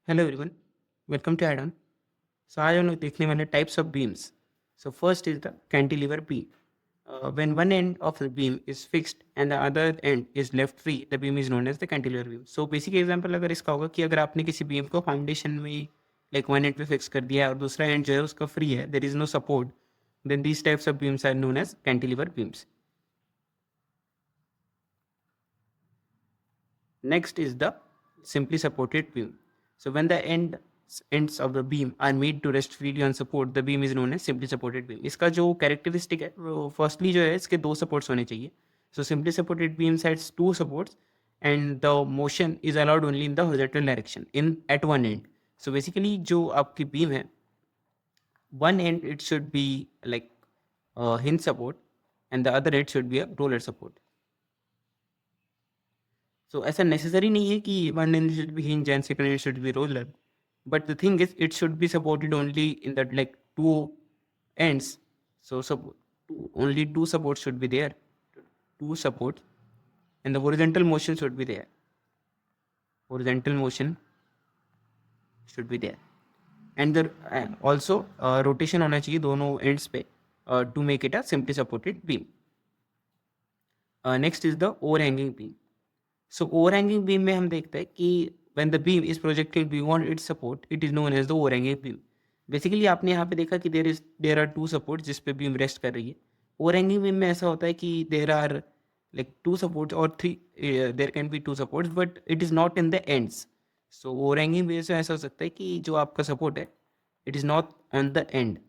Hello everyone, welcome to add on. So आज हम लोग देखने वाले types of beams. So first is the cantilever beam. When one end of the beam is fixed and the other end is left free, the beam is known as the cantilever beam. So basic example अगर इसका होगा कि अगर आपने किसी beam को foundation में like one and पे फिक्स कर दिया है और दूसरा एंड जो है उसका फ्री है, there is no support, then these types of beams are known as cantilever beams. Next is the simply supported beam. So when the ends of the beam are made to rest freely on support, the beam is known as simply supported beam. इसका जो characteristic है वो firstly जो है इसके दो supports होने चाहिए. So simply supported beams has two supports and the motion is allowed only in the horizontal direction in at one end. So basically जो आपकी beam है, one end it should be like hinge support and the other end should be a roller support. So ऐसा necessary नहीं है कि one end should be hinge and second end should be roller. But the thing is, it should be supported only in that like two ends. So only two supports should be there, two supports, and the horizontal motion should be there. Horizontal motion should be there, and the also rotation होना चाहिए दोनों ends पे to make it a simply supported beam. Next is the overhanging beam. So overhanging beam में हम देखते हैं कि when the beam is projected beyond its support, it is known as the overhanging beam. Basically आपने यहाँ पे देखा कि there are two supports जिस पे बीम रेस्ट कर रही है. ओवरहैंगिंग बीम में ऐसा होता है कि there are like two supports or three, there can be two supports but it is not in the ends. So overhanging beam से ऐसा हो सकता है कि जो आपका सपोर्ट है it is not on the end.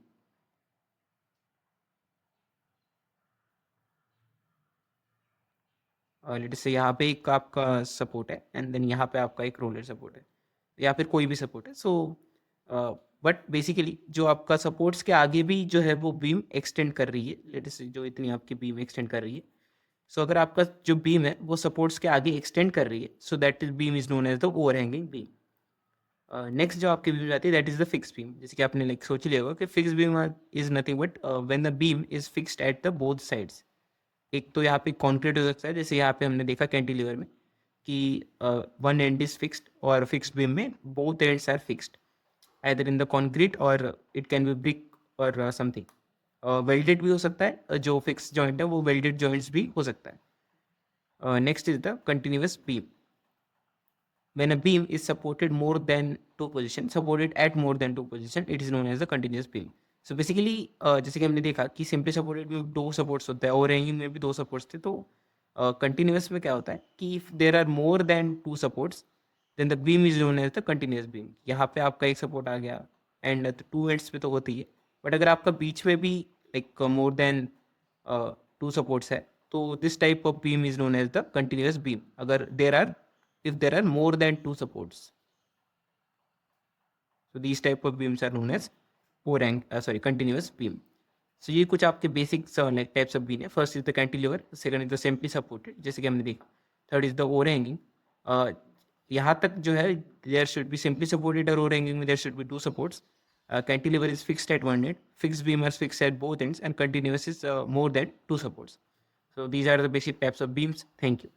लेट से यहाँ पे एक आपका सपोर्ट है एंड देन यहाँ पे आपका एक रोलर सपोर्ट है या फिर कोई भी सपोर्ट है. सो बट बेसिकली जो आपका सपोर्ट्स के आगे भी जो है वो बीम एक्सटेंड कर रही है, लेट से जो इतनी आपकी बीम एक्सटेंड कर रही है. सो अगर आपका जो बीम है वो सपोर्ट्स के आगे एक्सटेंड कर रही है, so that is beam is known as the overhanging beam. Next जो आपकी बीम आती है that is the fix beam. जैसे कि आपने लाइक सोच लिया होगा कि fix beam is nothing but when the beam is fixed at the both sides. एक तो यहाँ पे कॉन्क्रीट हो सकता है, जैसे यहाँ पे हमने देखा कैंटिलीवर में कि वन एंड इज फिक्स्ड और फिक्स्ड बीम में both ends are fixed either in the concrete और इट कैन बी ब्रिक और समथिंग. वेल्डेड भी हो सकता है, जो फिक्स जॉइंट है वो वेल्डेड जॉइंट्स भी हो सकता है. Next is the continuous beam. When a beam is supported more than two position, supported at more than two position, it is known as the continuous beam. So basically जैसे कि हमने देखा कि simply supported में दो supports होते हैं और हैंगिंग में भी दो सपोर्ट्स थे. तो कंटिन्यूस में क्या होता है कि if there are more than two supports then the beam is known as the continuous beam. यहाँ पे आपका एक सपोर्ट आ गया एंड टू एंड्स पे तो होती है, बट अगर आपका बीच में भी like more than two supports है तो this type of beam is known as the continuous beam. अगर there are if there are more than two supports. So these type of beams are known as continuous beam. So ये कुछ आपके basic types of beam है. First is the cantilever, second is the simply supported जैसे कि हमने देखा, third is the overhanging. यहाँ तक जो है there should be simply supported और ओवरहैंगिंग में there should be two supports. Cantilever is fixed at one end, fixed beam are fixed at both ends and continuous is more than two supports. So these are the basic types of beams. Thank you.